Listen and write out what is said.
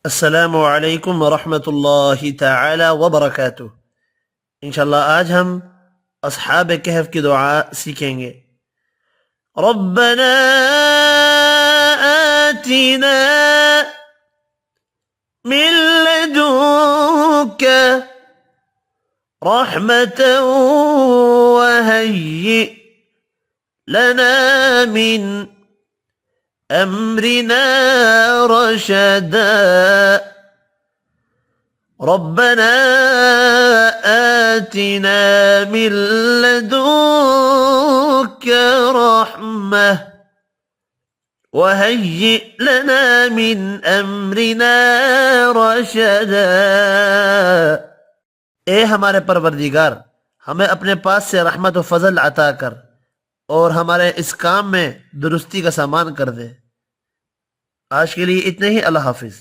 अस्सलामु अलैकुम वरहमतुल्लाहि तआला व बरकातुहू। इंशाअल्लाह आज हम अस्हाब कहफ की दुआ सीखेंगे। रब्बना आतिना मिन लदुन्का रहमतन व हय्यि लना मिन अम्रिना रशदा। रब्बना आतिना मिन लदुन्का रहमह वहय्यि लना मिन अम्रिना रशदा। ए हमारे परवरदिगार, हमें अपने पास से रहमत व फजल अता कर और हमारे इस काम में दुरुस्ती का सामान कर दे। आज के लिए इतने ही। अल्लाह हाफिज।